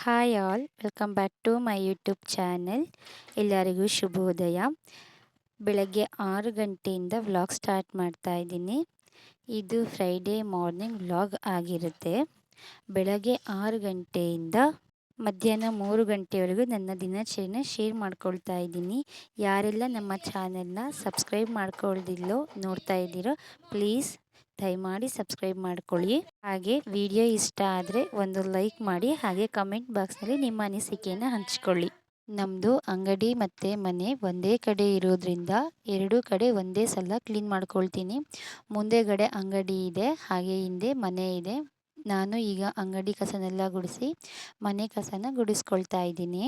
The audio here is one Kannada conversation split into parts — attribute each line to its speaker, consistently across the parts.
Speaker 1: Hi all, welcome back to my YouTube channel. ಎಲ್ಲರಿಗೂ ಶುಭೋದಯ. ಬೆಳಗ್ಗೆ 6 ಗಂಟೆಯಿಂದ ವ್ಲಾಗ್ ಸ್ಟಾರ್ಟ್ ಮಾಡ್ತಾ ಇದ್ದೀನಿ. ಇದು ಫ್ರೈಡೇ ಮಾರ್ನಿಂಗ್ ವ್ಲಾಗ್ ಆಗಿರುತ್ತೆ. ಬೆಳಗ್ಗೆ 6 ಗಂಟೆಯಿಂದ ಮಧ್ಯಾಹ್ನ 3 ಗಂಟೆವರೆಗೂ ನನ್ನ ದಿನಚರಿನ ಶೇರ್ ಮಾಡ್ಕೊಳ್ತಾ ಇದ್ದೀನಿ. ಯಾರೆಲ್ಲ ನಮ್ಮ ಚಾನೆಲ್ನ ಸಬ್ಸ್ಕ್ರೈಬ್ ಮಾಡ್ಕೊಳ್ದಿಲ್ಲೋ ನೋಡ್ತಾ ಇದ್ದೀರೋ ಪ್ಲೀಸ್ ದಯಮಾಡಿ ಸಬ್ಸ್ಕ್ರೈಬ್ ಮಾಡ್ಕೊಳ್ಳಿ. ಹಾಗೆ ವಿಡಿಯೋ ಇಷ್ಟ ಆದರೆ ಒಂದು ಲೈಕ್ ಮಾಡಿ, ಹಾಗೆ ಕಮೆಂಟ್ ಬಾಕ್ಸ್ನಲ್ಲಿ ನಿಮ್ಮ ಅನಿಸಿಕೆಯನ್ನು ಹಂಚಿಕೊಳ್ಳಿ. ನಮ್ಮದು ಅಂಗಡಿ ಮತ್ತು ಮನೆ ಒಂದೇ ಕಡೆ ಇರೋದ್ರಿಂದ ಎರಡೂ ಕಡೆ ಒಂದೇ ಸಲ ಕ್ಲೀನ್ ಮಾಡ್ಕೊಳ್ತೀನಿ. ಮುಂದೆಗಡೆ ಅಂಗಡಿ ಇದೆ, ಹಾಗೆ ಹಿಂದೆ ಮನೆ ಇದೆ. ನಾನು ಈಗ ಅಂಗಡಿ ಕಸನೆಲ್ಲ ಗುಡಿಸಿ ಮನೆ ಕಸನ ಗುಡಿಸ್ಕೊಳ್ತಾ ಇದ್ದೀನಿ.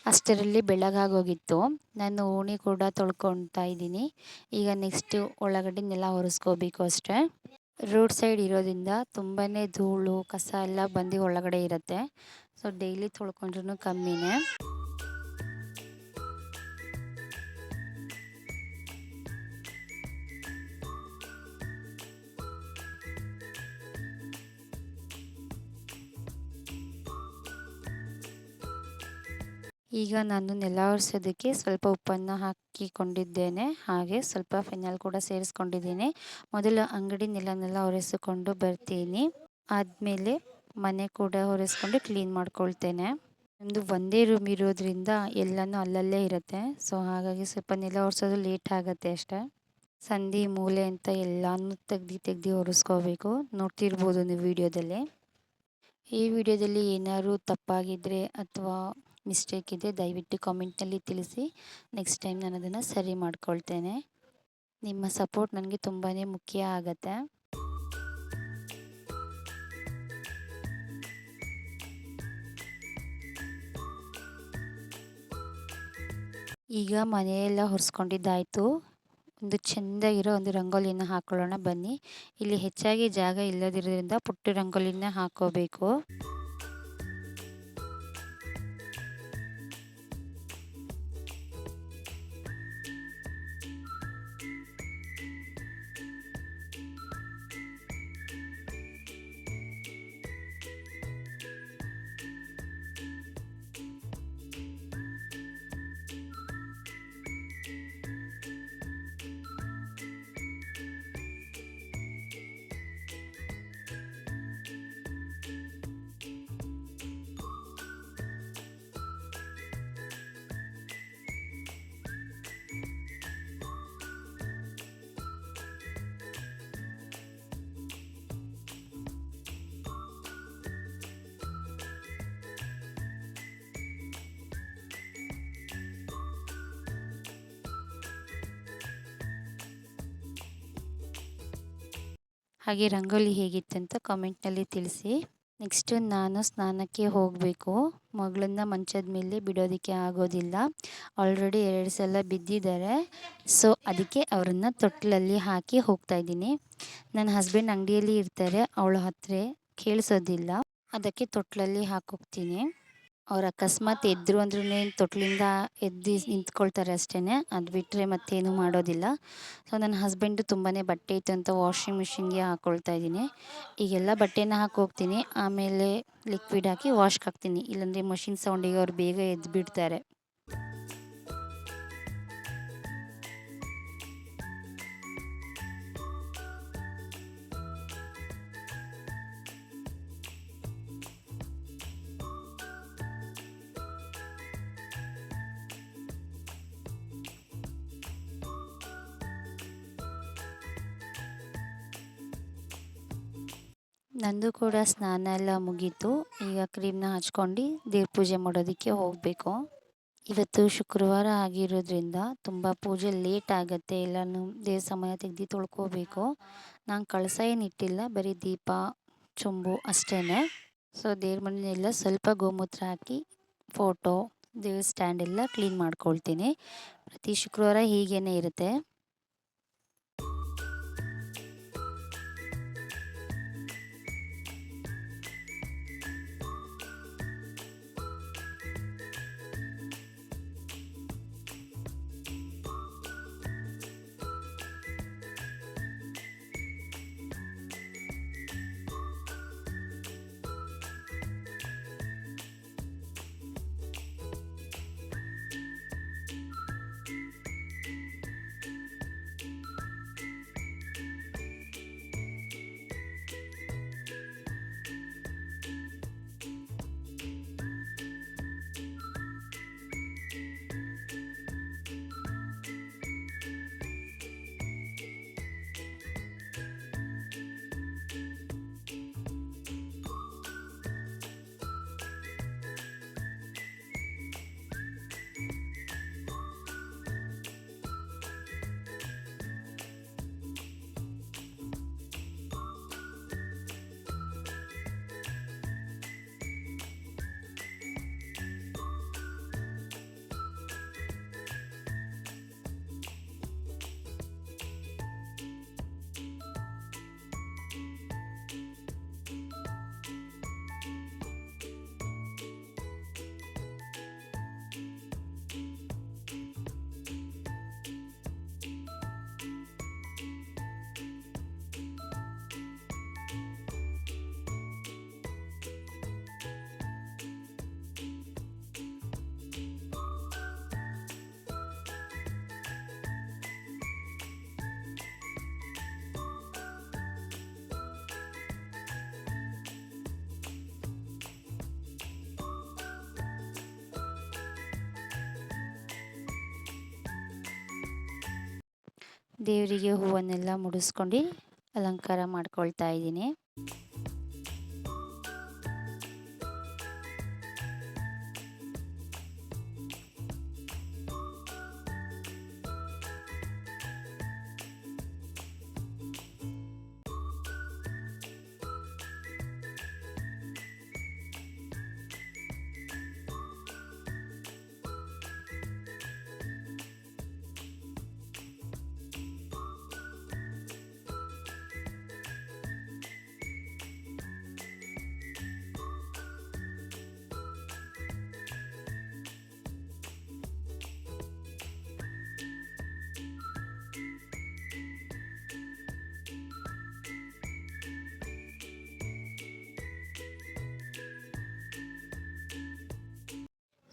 Speaker 1: ಅಷ್ಟರಲ್ಲಿ ಬೆಳಗಾಗೋಗಿತ್ತು. ನಾನು ಓಣಿ ಕೂಡ ತೊಳ್ಕೊಳ್ತಾ ಇದ್ದೀನಿ. ಈಗ ನೆಕ್ಸ್ಟು ಒಳಗಡೆನೆಲ್ಲ ಒರೆಸ್ಕೋಬೇಕು ಅಷ್ಟೇ. ರೋಡ್ ಸೈಡ್ ಇರೋದ್ರಿಂದ ತುಂಬಾ ಧೂಳು ಕಸ ಎಲ್ಲ ಬಂದು ಒಳಗಡೆ ಇರುತ್ತೆ. ಸೊ ಡೈಲಿ ತೊಳ್ಕೊಂಡ್ರೂ ಕಮ್ಮಿನೇ. ಈಗ ನಾನು ನೆಲ ಒರೆಸೋದಕ್ಕೆ ಸ್ವಲ್ಪ ಉಪ್ಪನ್ನು ಹಾಕಿಕೊಂಡಿದ್ದೇನೆ, ಹಾಗೆ ಸ್ವಲ್ಪ ಫಿನಾಲ್ ಕೂಡ ಸೇರಿಸ್ಕೊಂಡಿದ್ದೀನಿ. ಮೊದಲು ಅಂಗಡಿ ನೆಲನೆಲ್ಲ ಒರೆಸಿಕೊಂಡು ಬರ್ತೀನಿ. ಆದಮೇಲೆ ಮನೆ ಕೂಡ ಒರೆಸ್ಕೊಂಡು ಕ್ಲೀನ್ ಮಾಡ್ಕೊಳ್ತೇನೆ. ನಮ್ಮದು ಒಂದೇ ರೂಮ್ ಇರೋದ್ರಿಂದ ಎಲ್ಲನೂ ಅಲ್ಲಲ್ಲೇ ಇರುತ್ತೆ. ಸೊ ಹಾಗಾಗಿ ಸ್ವಲ್ಪ ನೆಲ ಒರೆಸೋದು ಲೇಟ್ ಆಗುತ್ತೆ ಅಷ್ಟೇ. ಸಂದಿ ಮೂಲೆ ಅಂತ ಎಲ್ಲನೂ ತೆಗ್ದು ಒರೆಸ್ಕೋಬೇಕು. ನೋಡ್ತಿರ್ಬೋದು ನೀವು ವಿಡಿಯೋದಲ್ಲಿ. ಈ ವಿಡಿಯೋದಲ್ಲಿ ಏನಾದ್ರು ತಪ್ಪಾಗಿದ್ದರೆ ಅಥವಾ ಮಿಸ್ಟೇಕ್ ಇದ್ದರೆ ದಯವಿಟ್ಟು ಕಾಮೆಂಟ್ನಲ್ಲಿ ತಿಳಿಸಿ. ನೆಕ್ಸ್ಟ್ ಟೈಮ್ ನಾನು ಅದನ್ನು ಸರಿ ಮಾಡ್ಕೊಳ್ತೇನೆ. ನಿಮ್ಮ ಸಪೋರ್ಟ್ ನನಗೆ ತುಂಬಾ ಮುಖ್ಯ ಆಗುತ್ತೆ. ಈಗ ಮನೆಯೆಲ್ಲ ಒರೆಸ್ಕೊಂಡಿದ್ದಾಯಿತು. ಒಂದು ಚೆಂದಾಗಿರೋ ಒಂದು ರಂಗೋಲಿಯನ್ನು ಹಾಕೊಳ್ಳೋಣ ಬನ್ನಿ. ಇಲ್ಲಿ ಹೆಚ್ಚಾಗಿ ಜಾಗ ಇಲ್ಲದಿರೋದ್ರಿಂದ ಪುಟ್ಟ ರಂಗೋಲಿನ ಹಾಕೋಬೇಕು. ಹಾಗೆ ರಂಗೋಲಿ ಹೇಗಿತ್ತಂತ ಕಾಮೆಂಟ್ನಲ್ಲಿ ತಿಳಿಸಿ. ನೆಕ್ಸ್ಟು ನಾನು ಸ್ನಾನಕ್ಕೆ ಹೋಗಬೇಕು. ಮಗಳನ್ನ ಮಂಚದ ಮೇಲೆ ಬಿಡೋದಕ್ಕೆ ಆಗೋದಿಲ್ಲ. ಆಲ್ರೆಡಿ 2 ಸಲ ಬಿದ್ದಿದ್ದಾರೆ. ಸೊ ಅದಕ್ಕೆ ಅವರನ್ನು ತೊಟ್ಟಿಲಲ್ಲಿ ಹಾಕಿ ಹೋಗ್ತಾಯಿದ್ದೀನಿ. ನನ್ನ ಹಸ್ಬೆಂಡ್ ಅಂಗಡಿಯಲ್ಲಿ ಇರ್ತಾರೆ, ಅವಳ ಹತ್ರ ಕೇಳಿಸೋದಿಲ್ಲ. ಅದಕ್ಕೆ ತೊಟ್ಟಿಲಲ್ಲಿ ಹಾಕೋಗ್ತೀನಿ. ಅವ್ರು ಅಕಸ್ಮಾತ್ ಎದ್ದರು ಅಂದ್ರೂ ತೊಟ್ಲಿಂದ ಎದ್ದು ನಿಂತ್ಕೊಳ್ತಾರೆ ಅಷ್ಟೇ. ಅದು ಬಿಟ್ಟರೆ ಮತ್ತೇನು ಮಾಡೋದಿಲ್ಲ. ಸೊ ನನ್ನ ಹಸ್ಬೆಂಡು ತುಂಬಾ ಬಟ್ಟೆ ಇತ್ತು ಅಂತ ವಾಷಿಂಗ್ ಮಿಷಿನ್ಗೆ ಹಾಕ್ಕೊಳ್ತಾ ಇದ್ದೀನಿ. ಈಗೆಲ್ಲ ಬಟ್ಟೆನ ಹಾಕೋಗ್ತೀನಿ, ಆಮೇಲೆ ಲಿಕ್ವಿಡ್ ಹಾಕಿ ವಾಶ್ಗೆ ಹಾಕ್ತೀನಿ. ಇಲ್ಲಾಂದರೆ ಮಷಿನ್ ಸೌಂಡಿಗೆ ಅವ್ರು ಬೇಗ ಎದ್ದು ಬಿಡ್ತಾರೆ. ನಂದು ಕೂಡ ಸ್ನಾನ ಎಲ್ಲ ಮುಗೀತು. ಈಗ ಕ್ರೀಮ್ನ ಹಚ್ಕೊಂಡು ದೇವ್ರ ಪೂಜೆ ಮಾಡೋದಕ್ಕೆ ಹೋಗಬೇಕು. ಇವತ್ತು ಶುಕ್ರವಾರ ಆಗಿರೋದ್ರಿಂದ ತುಂಬ ಪೂಜೆ ಲೇಟ್ ಆಗುತ್ತೆ. ಎಲ್ಲನೂ ದೇವ್ರ ಸಮಯ ತೆಗ್ದು ತೊಳ್ಕೋಬೇಕು. ನಾನು ಕಳಸ ಏನು ಇಟ್ಟಿಲ್ಲ, ಬರೀ ದೀಪ ಚೊಂಬು ಅಷ್ಟೇ. ಸೊ ದೇವ್ರ ಮನೆಯೆಲ್ಲ ಸ್ವಲ್ಪ ಗೋಮೂತ್ರ ಹಾಕಿ ಫೋಟೋ ದೇವ್ರ ಸ್ಟ್ಯಾಂಡ್ ಎಲ್ಲ ಕ್ಲೀನ್ ಮಾಡ್ಕೊಳ್ತೀನಿ. ಪ್ರತಿ ಶುಕ್ರವಾರ ಹೀಗೇ ಇರುತ್ತೆ. ದೇವರಿಗೆ ಹೂವನ್ನೆಲ್ಲ ಮುಡಿಸ್ಕೊಂಡು ಅಲಂಕಾರ ಮಾಡ್ಕೊಳ್ತಾ ಇದ್ದೀನಿ.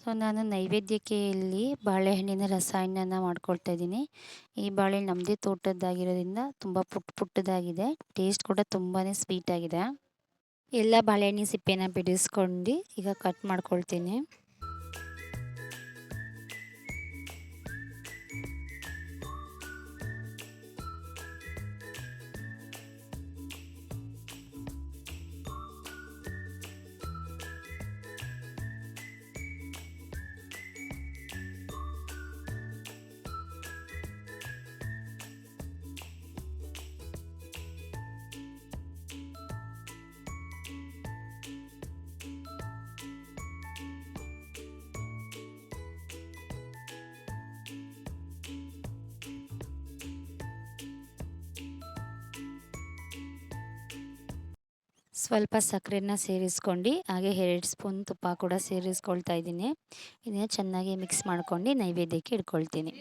Speaker 1: ಸೊ ನಾನು ನೈವೇದ್ಯಕ್ಕೆ ಇಲ್ಲಿ ಬಾಳೆಹಣ್ಣಿನ ರಸಾಯನನ ಮಾಡ್ಕೊಳ್ತಾ ಇದ್ದೀನಿ. ಈ ಬಾಳೆಹಣ್ಣು ನಮ್ಮದೇ ತೋಟದ್ದಾಗಿರೋದ್ರಿಂದ ತುಂಬ ಪುಟ್ಟದಾಗಿದೆ. ಟೇಸ್ಟ್ ಕೂಡ ತುಂಬಾ ಸ್ವೀಟಾಗಿದೆ. ಎಲ್ಲ ಬಾಳೆಹಣ್ಣಿನ ಸಿಪ್ಪೆನ ಬಿಡಿಸ್ಕೊಂಡು ಈಗ ಕಟ್ ಮಾಡ್ಕೊಳ್ತೀನಿ. ಸ್ವಲ್ಪ ಸಕ್ಕರೆನ ಸೇರಿಸ್ಕೊಂಡು ಹಾಗೆ 2 ಸ್ಪೂನ್ ತುಪ್ಪ ಕೂಡ ಸೇರಿಸ್ಕೊಳ್ತಾ ಇದ್ದೀನಿ. ಇದನ್ನು ಚೆನ್ನಾಗಿ ಮಿಕ್ಸ್ ಮಾಡ್ಕೊಂಡು ನೈವೇದ್ಯಕ್ಕೆ ಇಟ್ಕೊಳ್ತೀನಿ.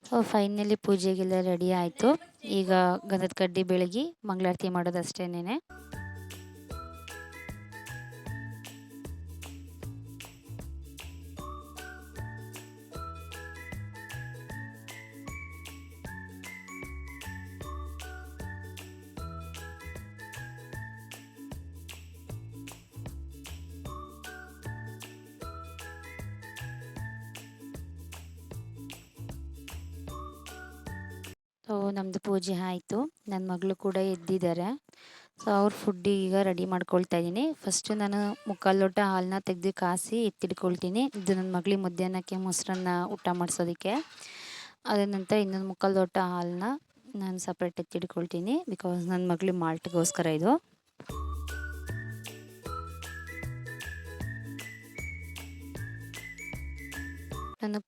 Speaker 1: ಸೊ ಫೈನಲಿ ಪೂಜೆಗೆಲ್ಲ ರೆಡಿ ಆಯಿತು. ಈಗ ಗಂಧದ ಕಡ್ಡಿ ಬೆಳಗಿ ಮಂಗಳಾರತಿ ಮಾಡೋದಷ್ಟೇನೆ. ಸೊ ನಮ್ಮದು ಪೂಜೆ ಆಯಿತು. ನನ್ನ ಮಗಳು ಕೂಡ ಎದ್ದಿದ್ದಾರೆ. ಸೊ ಅವ್ರ ಫುಡ್ಡಿಗೆ ಈಗ ರೆಡಿ ಮಾಡ್ಕೊಳ್ತಾ ಇದ್ದೀನಿ. ಫಸ್ಟು ನಾನು ಮುಕ್ಕಾಲು ಲೋಟ ಹಾಲನ್ನ ತೆಗೆದು ಕಾಸಿ ಎತ್ತಿಡ್ಕೊಳ್ತೀನಿ. ಇದು ನನ್ನ ಮಗಳಿಗೆ ಮಧ್ಯಾಹ್ನಕ್ಕೆ ಮೊಸರನ್ನ ಊಟ ಮಾಡಿಸೋದಕ್ಕೆ. ಅದಾದ ನಂತರ ಇನ್ನೊಂದು ಮುಕ್ಕಾಲು ಲೋಟ ಹಾಲನ್ನ ನಾನು ಸಪ್ರೇಟ್ ಎತ್ತಿಡ್ಕೊಳ್ತೀನಿ. ಬಿಕಾಸ್ ನನ್ನ ಮಗಳಿಗೆ ಮಾಲ್ಟ್ಗೋಸ್ಕರ ಇದು. ನಾನು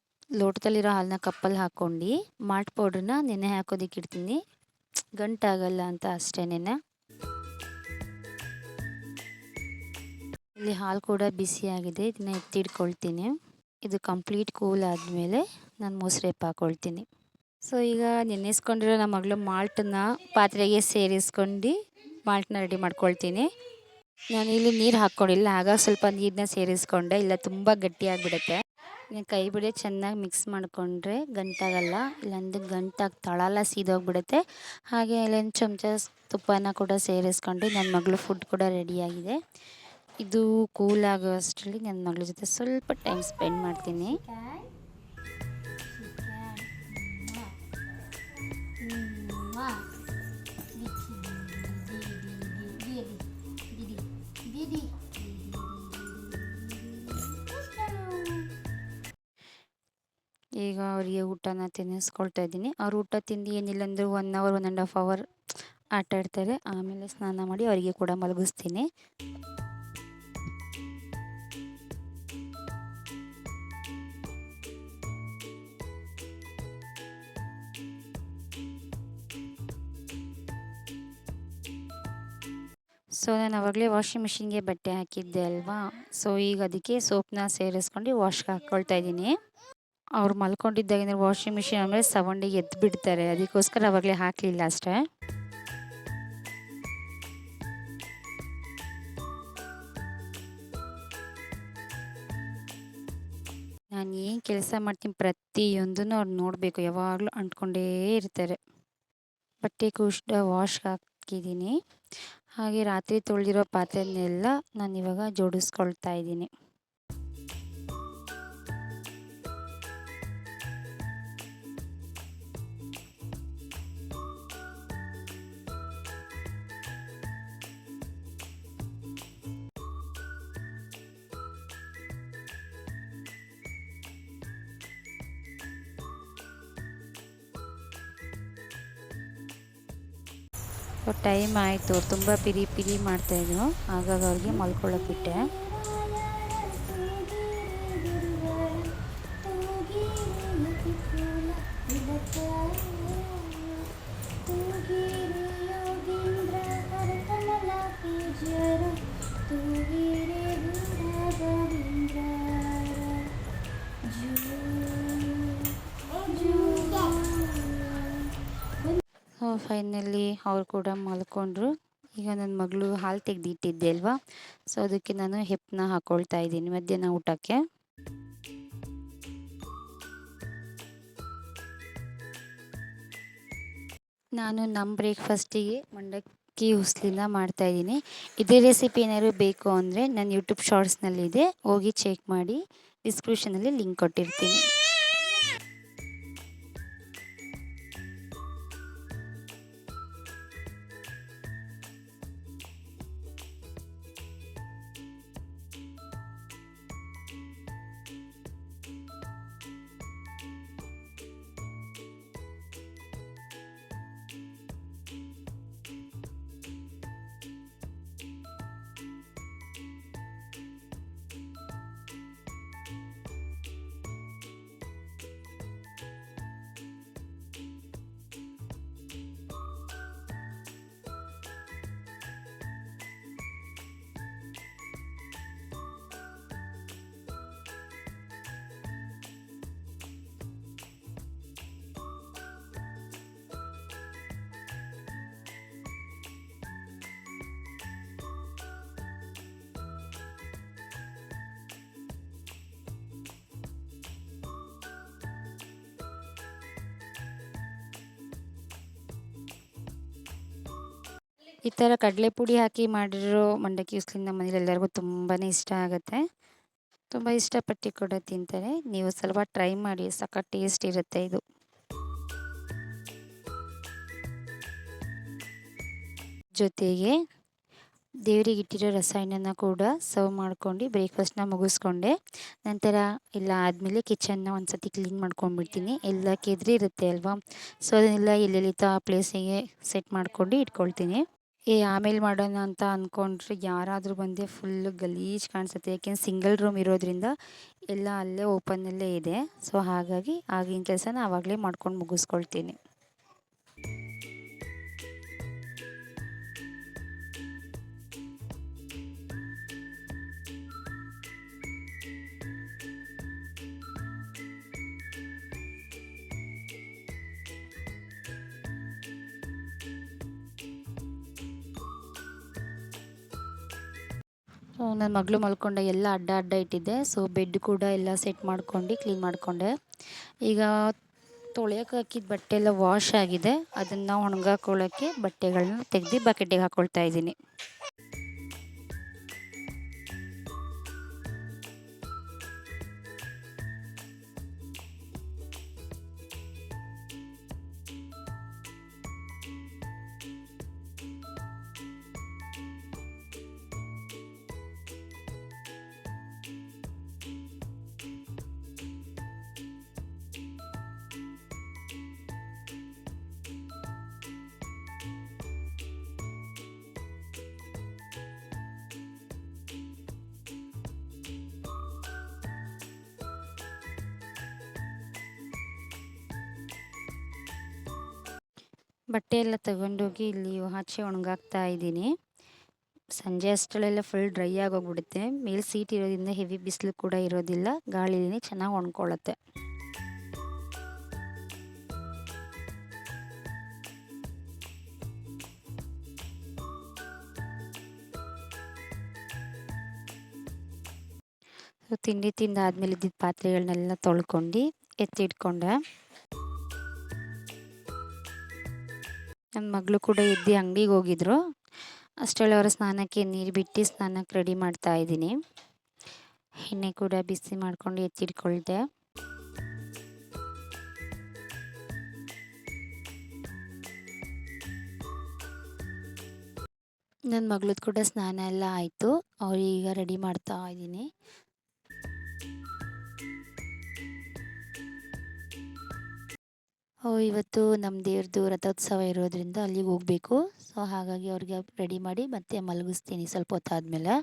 Speaker 1: ಲೋಟದಲ್ಲಿರೋ ಹಾಲನ್ನ ಕಪ್ಪಲ್ಲಿ ಹಾಕ್ಕೊಂಡು ಮಾಲ್ಟ್ ಪೌಡ್ರನ್ನ ನೆನೆ ಹಾಕೋದಕ್ಕೆ ಇಡ್ತೀನಿ. ಗಂಟಾಗಲ್ಲ ಅಂತ ಅಷ್ಟೇನೆ. ಇಲ್ಲಿ ಹಾಲು ಕೂಡ ಬಿಸಿಯಾಗಿದೆ. ಇದನ್ನ ಎತ್ತಿಡ್ಕೊಳ್ತೀನಿ. ಇದು ಕಂಪ್ಲೀಟ್ ಕೂಲ್ ಆದಮೇಲೆ ನಾನು ಮೊಸರು ಹಾಕ್ಕೊಳ್ತೀನಿ. ಸೊ ಈಗ ನೆನೆಸ್ಕೊಂಡಿರೋ ನಮ್ಮ ಮಗಳು ಮಾಲ್ಟನ್ನ ಪಾತ್ರೆಗೆ ಸೇರಿಸ್ಕೊಂಡು ಮಾಲ್ಟನ್ನ ರೆಡಿ ಮಾಡ್ಕೊಳ್ತೀನಿ. ನಾನು ಇಲ್ಲಿ ನೀರು ಹಾಕ್ಕೊಂಡಿಲ್ಲ, ಆಗ ಸ್ವಲ್ಪ ನೀರನ್ನ ಸೇರಿಸ್ಕೊಂಡೆ, ಇಲ್ಲ ತುಂಬ ಗಟ್ಟಿಯಾಗಿಬಿಡುತ್ತೆ. ಕೈ ಬಿಡಿ ಚೆನ್ನಾಗಿ ಮಿಕ್ಸ್ ಮಾಡಿಕೊಂಡ್ರೆ ಗಂಟಾಗಲ್ಲ, ಇಲ್ಲಾಂದರೆ ಗಂಟಾಗಿ ತಳ ಸೀದೋಗ್ಬಿಡುತ್ತೆ. ಹಾಗೆ ಇಲ್ಲೊಂದು ಚಮಚ ತುಪ್ಪನ ಕೂಡ ಸೇರಿಸ್ಕೊಂಡು ನನ್ನ ಮಗಳು ಫುಡ್ ಕೂಡ ರೆಡಿಯಾಗಿದೆ. ಇದು ಕೂಲ್ ಆಗೋ ಅಷ್ಟರಲ್ಲಿ ನನ್ನ ಮಗಳ ಜೊತೆ ಸ್ವಲ್ಪ ಟೈಮ್ ಸ್ಪೆಂಡ್ ಮಾಡ್ತೀನಿ. ಈಗ ಅವರಿಗೆ ಊಟನ ತಿನ್ನಿಸ್ಕೊಳ್ತಾ ಇದ್ದೀನಿ. ಅವ್ರು ಊಟ ತಿಂದು ಏನಿಲ್ಲ ಅಂದರೂ 1 ಅವರ್ 1.5 ಅವರ್ ಆಟ ಆಡ್ತಾರೆ. ಆಮೇಲೆ ಸ್ನಾನ ಮಾಡಿ ಅವರಿಗೆ ಕೂಡ ಮಲಗಿಸ್ತೀನಿ. ಸೊ ನಾನು ಆವಾಗಲೇ ವಾಷಿಂಗ್ ಮಿಷಿನ್ಗೆ ಬಟ್ಟೆ ಹಾಕಿದ್ದೆ ಅಲ್ವಾ. ಸೊ ಈಗ ಅದಕ್ಕೆ ಸೋಪ್ನ ಸೇರಿಸ್ಕೊಂಡು ವಾಶ್ಗೆ ಹಾಕ್ಕೊಳ್ತಾ ಇದ್ದೀನಿ. ಅವ್ರು ಮಲ್ಕೊಂಡಿದ್ದಾಗಿಂದ ವಾಷಿಂಗ್ ಮಿಷಿನ್ ಆಮೇಲೆ ಸೌಂಡಿಗೆ ಎದ್ದು ಬಿಡ್ತಾರೆ, ಅದಕ್ಕೋಸ್ಕರ ಆವಾಗಲೇ ಹಾಕಲಿಲ್ಲ ಅಷ್ಟೇ. ನಾನು ಏನು ಕೆಲಸ ಮಾಡ್ತೀನಿ ಪ್ರತಿಯೊಂದನ್ನು ಅವ್ರು ನೋಡಬೇಕು, ಯಾವಾಗಲೂ ಅಂಟ್ಕೊಂಡೇ ಇರ್ತಾರೆ. ಬಟ್ಟೆ ಕೂಡ ವಾಶ್ಗೆ ಹಾಕಿದ್ದೀನಿ. ಹಾಗೆ ರಾತ್ರಿ ತೊಳೆದಿರೋ ಪಾತ್ರೆಯನ್ನೆಲ್ಲ ನಾನು ಇವಾಗ ಜೋಡಿಸ್ಕೊಳ್ತಾ ಇದ್ದೀನಿ. ಸೊ ಟೈಮ್ ಆಯಿತು, ತುಂಬ ಪಿರಿ ಪಿರಿ ಮಾಡ್ತಾಯಿದ್ರು. ಹಾಗಾಗಿ ಅವ್ರಿಗೆ ಮಲ್ಕೊಳ್ಳೋಕೆ ಬಿಟ್ಟೆ. ಫೈನಲಿ ಅವ್ರು ಕೂಡ ಮಲ್ಕೊಂಡ್ರು. ಈಗ ನನ್ನ ಮಗಳು ಹಾಲು ತೆಗೆದಿಟ್ಟಿದ್ದೆ ಅಲ್ವಾ, ಸೊ ಅದಕ್ಕೆ ನಾನು ಹೆಪ್ಪನ್ನ ಹಾಕ್ಕೊಳ್ತಾ ಇದ್ದೀನಿ ಮಧ್ಯಾಹ್ನ ಊಟಕ್ಕೆ. ನಾನು ನಮ್ಮ ಬ್ರೇಕ್ಫಾಸ್ಟಿಗೆ ಮಂಡಕ್ಕಿ ಉಸ್ಲಿನ ಮಾಡ್ತಾಯಿದ್ದೀನಿ. ಇದೇ ರೆಸಿಪಿ ಏನಾದ್ರು ಬೇಕು ಅಂದರೆ ನನ್ನ ಯೂಟ್ಯೂಬ್ ಶಾರ್ಟ್ಸ್ನಲ್ಲಿದೆ, ಹೋಗಿ ಚೆಕ್ ಮಾಡಿ, ಡಿಸ್ಕ್ರಿಪ್ಷನಲ್ಲಿ ಲಿಂಕ್ ಕೊಟ್ಟಿರ್ತೀನಿ. ಈ ಥರ ಕಡಲೆಪುಡಿ ಹಾಕಿ ಮಾಡಿರೋ ಮಂಡಕ್ಕಿ ಉಸ್ಲಿನ ಮನೇಲಿ ಎಲ್ಲರಿಗೂ ತುಂಬಾ ಇಷ್ಟ ಆಗುತ್ತೆ. ತುಂಬ ಇಷ್ಟಪಟ್ಟು ಕೂಡ ತಿಂತಾರೆ. ನೀವು ಸ್ವಲ್ಪ ಟ್ರೈ ಮಾಡಿ, ಸಖತ್ ಟೇಸ್ಟ್ ಇರುತ್ತೆ ಇದು. ಜೊತೆಗೆ ದೇವರಿಗೆ ಇಟ್ಟಿರೋ ರಸಾಯನನ ಕೂಡ ಸರ್ವ್ ಮಾಡ್ಕೊಂಡು ಬ್ರೇಕ್ಫಾಸ್ಟ್ನ ಮುಗಿಸ್ಕೊಂಡೆ. ನಂತರ ಎಲ್ಲ ಆದಮೇಲೆ ಕಿಚನ್ನ ಒಂದು ಸತಿ ಕ್ಲೀನ್ ಮಾಡ್ಕೊಂಡ್ಬಿಡ್ತೀನಿ. ಎಲ್ಲ ಕೆದ್ರಿ ಇರುತ್ತೆ ಅಲ್ವಾ, ಸೊ ಅದನ್ನೆಲ್ಲ ಎಲ್ಲೆಲ್ಲಿ ಆ ಪ್ಲೇಸಿಗೆ ಸೆಟ್ ಮಾಡ್ಕೊಂಡು ಇಟ್ಕೊಳ್ತೀನಿ. ಆಮೇಲೆ ಮಾಡೋಣ ಅಂತ ಅಂದ್ಕೊಂಡ್ರೆ ಯಾರಾದರೂ ಬಂದರೆ ಫುಲ್ಲು ಗಲೀಜು ಕಾಣಿಸುತ್ತೆ. ಯಾಕೆಂದ್ರೆ ಸಿಂಗಲ್ ರೂಮ್ ಇರೋದ್ರಿಂದ ಎಲ್ಲ ಅಲ್ಲೇ ಓಪನ್ನಲ್ಲೇ ಇದೆ. ಸೊ ಹಾಗಾಗಿ ಆಗಿನ ಕೆಲಸನ ಆವಾಗಲೇ ಮಾಡ್ಕೊಂಡು ಮುಗಿಸ್ಕೊಳ್ತೀನಿ. ನನ್ನ ಮಗಳು ಮಲ್ಕೊಂಡ ಎಲ್ಲ ಅಡ್ಡ ಅಡ್ಡ ಇಟ್ಟಿದ್ದೆ. ಸೊ ಬೆಡ್ ಕೂಡ ಎಲ್ಲ ಸೆಟ್ ಮಾಡ್ಕೊಂಡು ಕ್ಲೀನ್ ಮಾಡಿಕೊಂಡೆ. ಈಗ ತೊಳೆಯೋಕೆ ಹಾಕಿದ ಬಟ್ಟೆ ಎಲ್ಲ ವಾಶ್ ಆಗಿದೆ. ಅದನ್ನು ಒಣಗಾಕೊಳ್ಳೋಕ್ಕೆ ಬಟ್ಟೆಗಳನ್ನ ತೆಗೆದು ಬಕೆಟಿಗೆ ಹಾಕ್ಕೊಳ್ತಾ ಇದ್ದೀನಿ. ಬಟ್ಟೆ ಎಲ್ಲ ತಗೊಂಡೋಗಿ ಇಲ್ಲಿ ಆಚೆ ಒಣಗಾಕ್ತಾ ಇದ್ದೀನಿ. ಸಂಜೆ ಅಷ್ಟರಲ್ಲೆಲ್ಲ ಫುಲ್ ಡ್ರೈ ಆಗೋಗ್ಬಿಡುತ್ತೆ. ಮೇಲೆ ಸೀಟ್ ಇರೋದ್ರಿಂದ ಹೆವಿ ಬಿಸಿಲು ಕೂಡ ಇರೋದಿಲ್ಲ, ಗಾಳಿಲೇ ಚೆನ್ನಾಗಿ ಒಣಕೊಳ್ಳುತ್ತೆ. ತಿಂಡಿ ತಿಂದಾದ್ಮೇಲೆ ಇದ್ದಿದ್ದ ಪಾತ್ರೆಗಳನ್ನೆಲ್ಲ ತೊಳ್ಕೊಂಡು ಎತ್ತಿಟ್ಕೊಂಡೆ. ನನ್ನ ಮಗಳು ಕೂಡ ಎದ್ದು ಅಂಗಡಿಗೆ ಹೋಗಿದ್ರು. ಅಷ್ಟರಲ್ಲಿ ಅವರ ಸ್ನಾನಕ್ಕೆ ನೀರು ಬಿಟ್ಟು ಸ್ನಾನಕ್ಕೆ ರೆಡಿ ಮಾಡ್ತಾ ಇದ್ದೀನಿ. ಎಣ್ಣೆ ಕೂಡ ಬಿಸಿ ಮಾಡ್ಕೊಂಡು ಎತ್ತಿಟ್ಕೊಳ್ದೆ. ನನ್ನ ಮಗಳದ್ದು ಕೂಡ ಸ್ನಾನ ಎಲ್ಲ ಆಯಿತು. ಅವ್ರೀಗ ರೆಡಿ ಮಾಡ್ತಾ ಇದ್ದೀನಿ. ಇವತ್ತು ನಮ್ಮ ದೇವ್ರದ್ದು ರಥೋತ್ಸವ ಇರೋದ್ರಿಂದ ಅಲ್ಲಿಗೆ ಹೋಗಬೇಕು. ಸೊ ಹಾಗಾಗಿ ಅವ್ರಿಗೆ ರೆಡಿ ಮಾಡಿ ಮತ್ತೆ ಮಲಗಿಸ್ತೀನಿ ಸ್ವಲ್ಪ ಹೊತ್ತಾದಮೇಲೆ.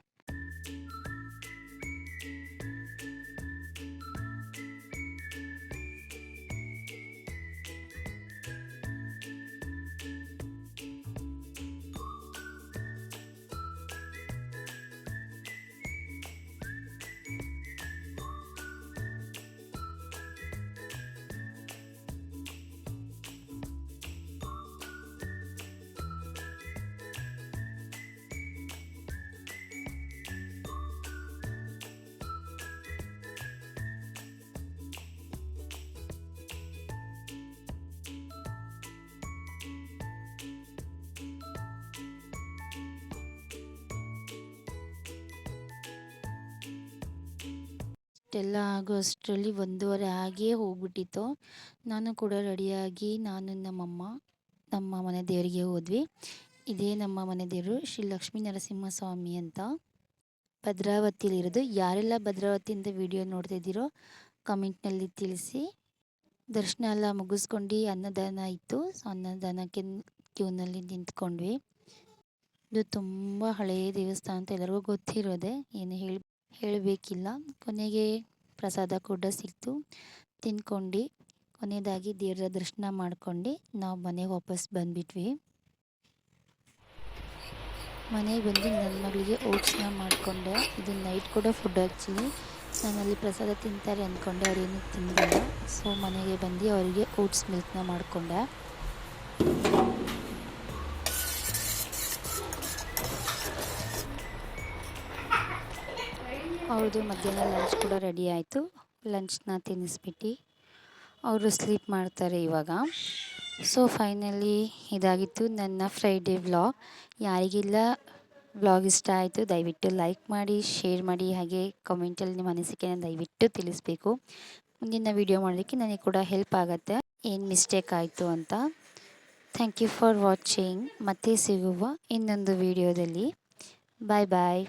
Speaker 1: ಇಷ್ಟೆಲ್ಲ ಆಗೋ ಅಷ್ಟರಲ್ಲಿ 1:30 ಆಗಿಯೇ ಹೋಗ್ಬಿಟ್ಟಿತ್ತು. ನಾನು ಕೂಡ ರೆಡಿಯಾಗಿ ನಾನು ನಮ್ಮ ಮನೆ ದೇವರಿಗೆ ಹೋದ್ವಿ. ಇದೇ ನಮ್ಮ ಮನೆ ದೇವರು ಶ್ರೀ ಲಕ್ಷ್ಮೀ ನರಸಿಂಹಸ್ವಾಮಿ ಅಂತ ಭದ್ರಾವತಿಲಿರೋದು. ಯಾರೆಲ್ಲ ಭದ್ರಾವತಿಯಿಂದ ವಿಡಿಯೋ ನೋಡ್ತಿದ್ದೀರೋ ಕಮೆಂಟ್ನಲ್ಲಿ ತಿಳಿಸಿ. ದರ್ಶನ ಎಲ್ಲ ಮುಗಿಸ್ಕೊಂಡು ಅನ್ನದಾನ ಇತ್ತು. ಸೊ ಅನ್ನದಾನಕ್ಕೆ ಕ್ಯೂನಲ್ಲಿ ನಿಂತ್ಕೊಂಡ್ವಿ. ಇದು ತುಂಬ ಹಳೆಯ ದೇವಸ್ಥಾನ ಅಂತ ಎಲ್ಲರಿಗೂ ಗೊತ್ತಿರೋದೆ, ಏನು ಹೇಳಬೇಕಿಲ್ಲ. ಕೊನೆಗೆ ಪ್ರಸಾದ ಕೂಡ ಸಿಕ್ತು, ತಿನ್ಕೊಂಡು ಕೊನೆಯದಾಗಿ ದೇವರ ದರ್ಶನ ಮಾಡ್ಕೊಂಡು ನಾವು ಮನೆಗೆ ವಾಪಸ್ ಬಂದುಬಿಟ್ವಿ. ಮನೆಗೆ ಬಂದು ನನ್ನ ಮಗಳಿಗೆ ಓಟ್ಸ್ನ ಮಾಡಿಕೊಂಡೆ. ಇದು ನೈಟ್ ಕೂಡ ಫುಡ್ ಆ್ಯಕ್ಚುಲಿ. ನಾನಲ್ಲಿ ಪ್ರಸಾದ ತಿಂತಾರೆ ಅಂದ್ಕೊಂಡೆ, ಅವರೇನು ತಿಂದಿಲ್ಲ. ಸೊ ಮನೆಗೆ ಬಂದು ಅವರಿಗೆ ಓಟ್ಸ್ ಮಿಲ್ಕ್ನ ಮಾಡಿಕೊಂಡೆ. ಅವ್ರದ್ದು ಮಧ್ಯಾಹ್ನ ಲಂಚ್ ಕೂಡ ರೆಡಿ ಆಯಿತು. ಲಂಚ್ನ ತಿನ್ನಿಸ್ಬಿಟ್ಟು ಅವರು ಸ್ಲೀಪ್ ಮಾಡ್ತಾರೆ ಇವಾಗ. ಸೊ ಫೈನಲಿ ಇದಾಗಿತ್ತು ನನ್ನ ಫ್ರೈಡೇ ವ್ಲಾಗ್. ಯಾರಿಗೆಲ್ಲ ವ್ಲಾಗ್ ಇಷ್ಟ ಆಯಿತು ದಯವಿಟ್ಟು ಲೈಕ್ ಮಾಡಿ, ಶೇರ್ ಮಾಡಿ, ಹಾಗೆ ಕಮೆಂಟಲ್ಲಿ ನಿಮ್ಮ ಅನಿಸಿಕೆನ ದಯವಿಟ್ಟು ತಿಳಿಸ್ಬೇಕು. ಮುಂದಿನ ವೀಡಿಯೋ ಮಾಡಲಿಕ್ಕೆ ನನಗೆ ಕೂಡ ಹೆಲ್ಪ್ ಆಗುತ್ತೆ, ಏನು ಮಿಸ್ಟೇಕ್ ಆಯಿತು ಅಂತ. Thank you for watching. ಮತ್ತೆ ಸಿಗುವ ಇನ್ನೊಂದು ವೀಡಿಯೋದಲ್ಲಿ. ಬಾಯ್ ಬಾಯ್.